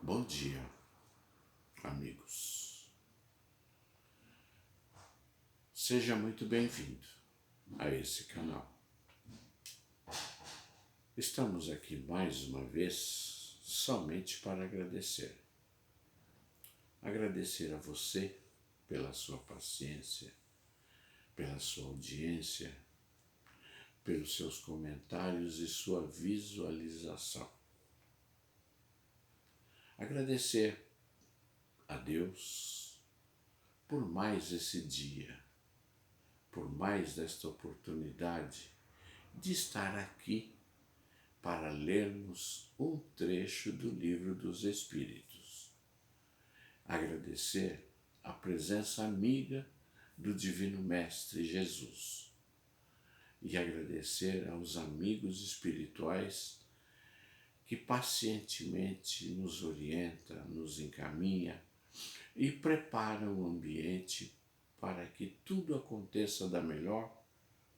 Bom dia, amigos. Seja muito bem-vindo a esse canal. Estamos aqui mais uma vez somente para agradecer. Agradecer a você pela sua paciência, pela sua audiência, pelos seus comentários e sua visualização. Agradecer a Deus por mais esse dia, por mais desta oportunidade de estar aqui para lermos um trecho do Livro dos Espíritos. Agradecer a presença amiga do Divino Mestre Jesus e agradecer aos amigos espirituais que pacientemente nos orienta, nos encaminha e prepara o ambiente para que tudo aconteça da melhor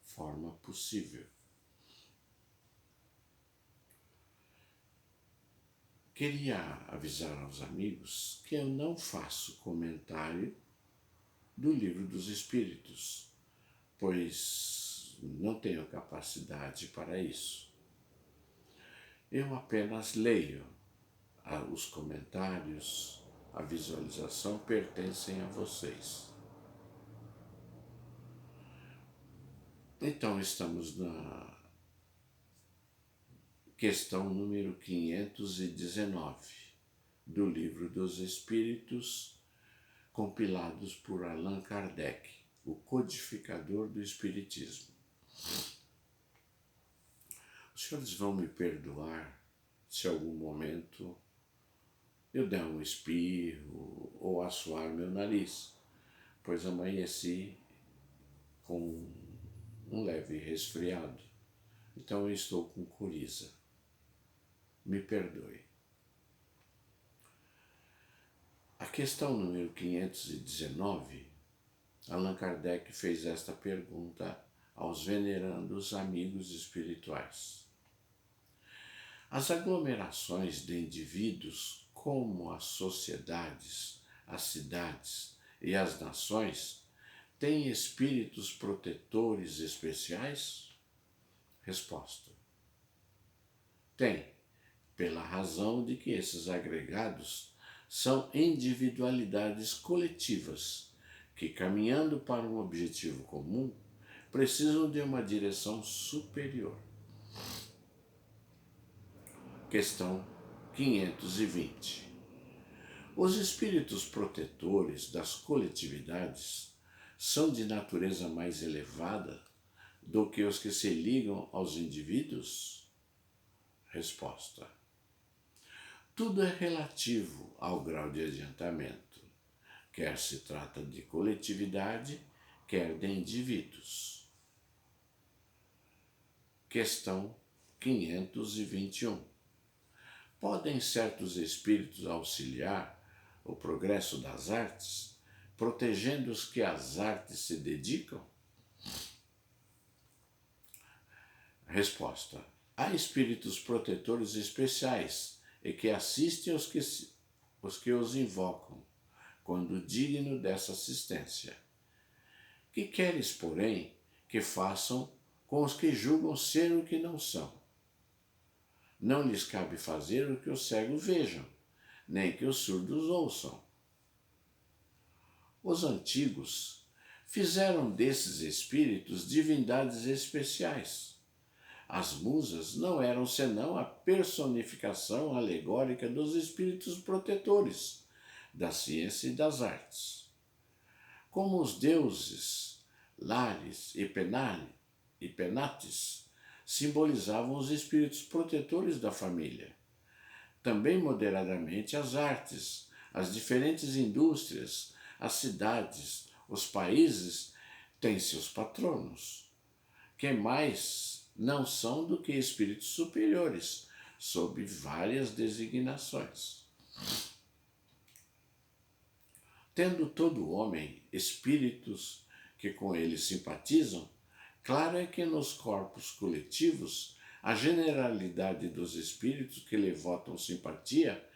forma possível. Queria avisar aos amigos que eu não faço comentário do Livro dos Espíritos, pois não tenho capacidade para isso. Eu apenas leio. Os comentários, a visualização pertencem a vocês. Então, estamos na questão número 519 do Livro dos Espíritos, compilados por Allan Kardec, o codificador do Espiritismo. Os senhores vão me perdoar se algum momento eu der um espirro ou assoar meu nariz, pois amanheci com um leve resfriado, então eu estou com coriza. Me perdoe. A questão número 519, Allan Kardec fez esta pergunta aos venerandos amigos espirituais. As aglomerações de indivíduos, como as sociedades, as cidades e as nações, têm espíritos protetores especiais? Resposta: tem, pela razão de que esses agregados são individualidades coletivas que, caminhando para um objetivo comum, precisam de uma direção superior. Questão 520. Os espíritos protetores das coletividades são de natureza mais elevada do que os que se ligam aos indivíduos? Resposta: tudo é relativo ao grau de adiantamento, quer se trata de coletividade, quer de indivíduos. Questão 521. Podem certos espíritos auxiliar o progresso das artes, protegendo os que às artes se dedicam? Resposta: há espíritos protetores especiais e que assistem os que os invocam, quando digno dessa assistência. Que queres, porém, que façam com os que julgam ser o que não são? Não lhes cabe fazer o que os cegos vejam, nem que os surdos ouçam. Os antigos fizeram desses espíritos divindades especiais. As musas não eram senão a personificação alegórica dos espíritos protetores, da ciência e das artes. Como os deuses Lares e Penates simbolizavam os espíritos protetores da família. Também moderadamente as artes, as diferentes indústrias, as cidades, os países têm seus patronos, que mais não são do que espíritos superiores, sob várias designações. Tendo todo homem espíritos que com ele simpatizam, claro é que nos corpos coletivos a generalidade dos espíritos que lhe votam simpatia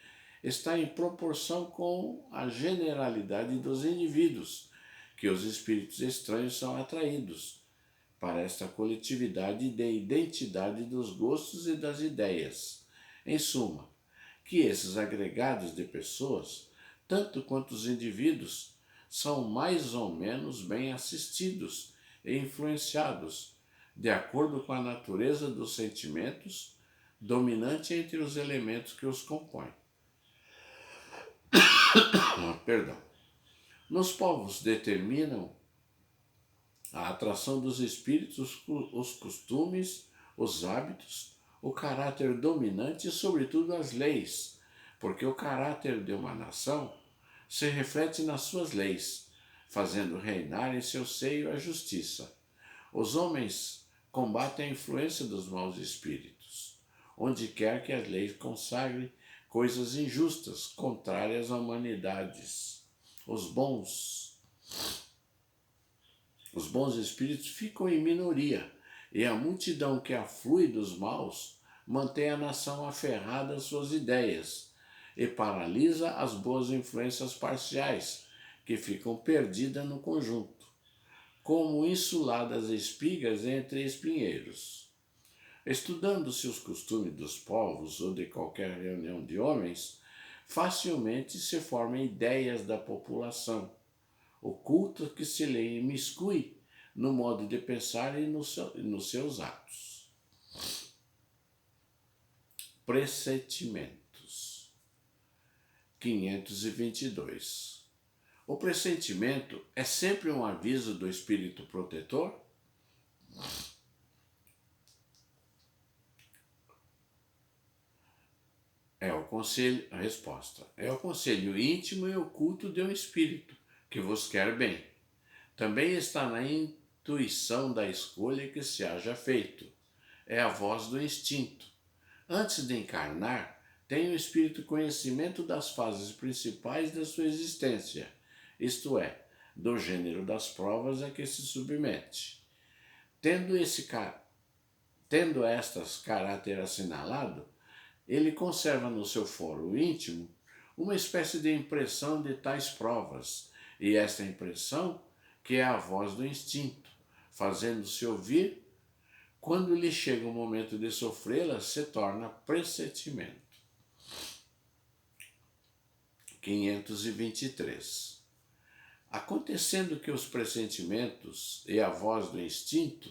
está em proporção com a generalidade dos indivíduos, que os espíritos estranhos são atraídos para esta coletividade de identidade dos gostos e das ideias. Em suma, que esses agregados de pessoas, tanto quanto os indivíduos, são mais ou menos bem assistidos e influenciados, de acordo com a natureza dos sentimentos dominante entre os elementos que os compõem. Perdão. Nos povos determinam a atração dos espíritos, os costumes, os hábitos, o caráter dominante e, sobretudo, as leis, porque o caráter de uma nação se reflete nas suas leis, fazendo reinar em seu seio a justiça. Os homens combatem a influência dos maus espíritos, onde quer que as leis consagrem coisas injustas, contrárias à humanidade. Os bons espíritos ficam em minoria, e a multidão que aflui dos maus mantém a nação aferrada às suas ideias e paralisa as boas influências parciais, que ficam perdidas no conjunto, como insuladas espigas entre espinheiros. Estudando-se os costumes dos povos ou de qualquer reunião de homens, facilmente se formam ideias da população, ocultas que se lhe imiscui no modo de pensar e nos seus atos. Pressentimentos. 522. O pressentimento é sempre um aviso do espírito protetor? A resposta é o conselho íntimo e oculto de um espírito que vos quer bem. Também está na intuição da escolha que se haja feito. É a voz do instinto. Antes de encarnar, tem o espírito conhecimento das fases principais da sua existência, isto é, do gênero das provas a que se submete. Tendo estas caráter assinalado, ele conserva no seu foro íntimo uma espécie de impressão de tais provas, e esta impressão, que é a voz do instinto, fazendo-se ouvir, quando lhe chega o momento de sofrê-la, se torna pressentimento. 523. Acontecendo que os pressentimentos e a voz do instinto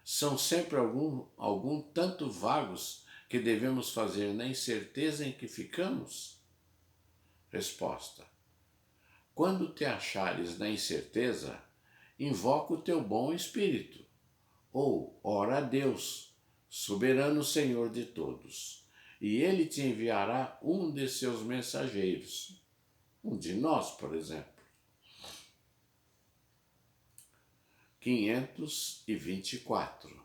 são sempre algum tanto vagos que devemos fazer na incerteza em que ficamos? Resposta. Quando te achares na incerteza, invoca o teu bom espírito, ou ora a Deus, soberano Senhor de todos, e ele te enviará um de seus mensageiros, um de nós, por exemplo. 524.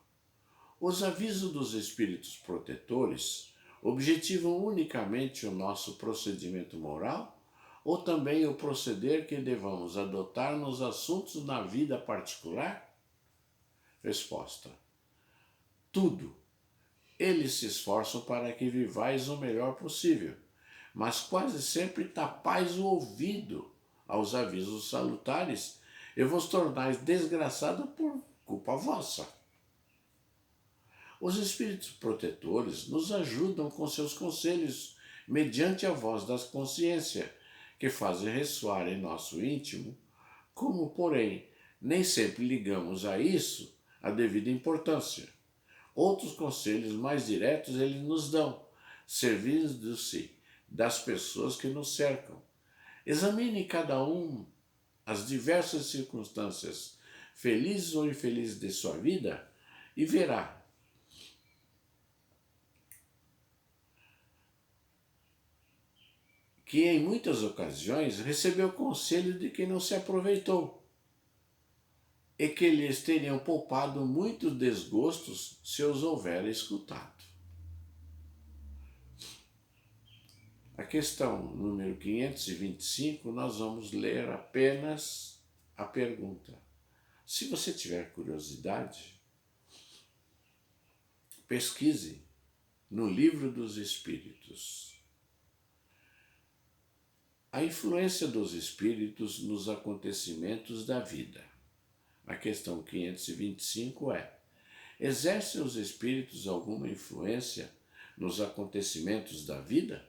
Os avisos dos espíritos protetores objetivam unicamente o nosso procedimento moral ou também o proceder que devamos adotar nos assuntos na vida particular? Resposta. Tudo. Eles se esforçam para que vivais o melhor possível, mas quase sempre tapais o ouvido aos avisos salutares e vos tornais desgraçado por culpa vossa. Os espíritos protetores nos ajudam com seus conselhos mediante a voz da consciência, que fazem ressoar em nosso íntimo, como, porém, nem sempre ligamos a isso a devida importância. Outros conselhos mais diretos eles nos dão, servindo-se das pessoas que nos cercam. Examine cada um as diversas circunstâncias, felizes ou infelizes de sua vida, e verá que em muitas ocasiões recebeu conselho de quem não se aproveitou e que lhes teriam poupado muitos desgostos se os houvera escutado. A questão número 525, nós vamos ler apenas a pergunta. Se você tiver curiosidade, pesquise no Livro dos Espíritos. A influência dos espíritos nos acontecimentos da vida. A questão 525 é: exercem os espíritos alguma influência nos acontecimentos da vida?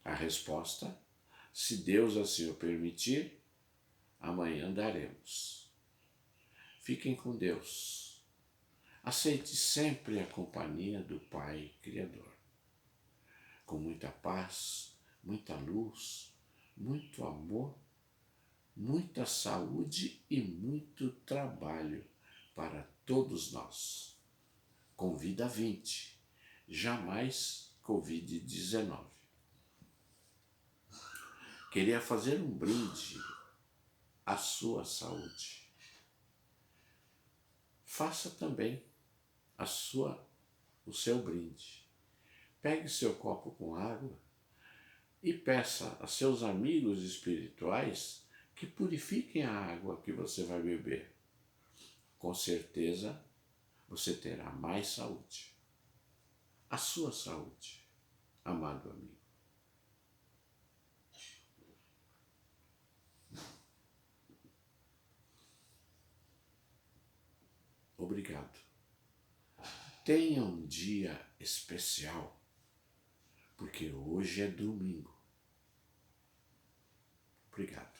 A resposta: se Deus assim o permitir, amanhã daremos. Fiquem com Deus. Aceite sempre a companhia do Pai Criador. Com muita paz, muita luz, muito amor, muita saúde e muito trabalho para todos nós. Com vida 20, jamais Covid-19. Queria fazer um brinde à sua saúde. Faça também o seu brinde. Pegue seu copo com água e peça a seus amigos espirituais que purifiquem a água que você vai beber. Com certeza, você terá mais saúde. A sua saúde, amado amigo. Obrigado. Tenha um dia especial, porque hoje é domingo. Obrigado.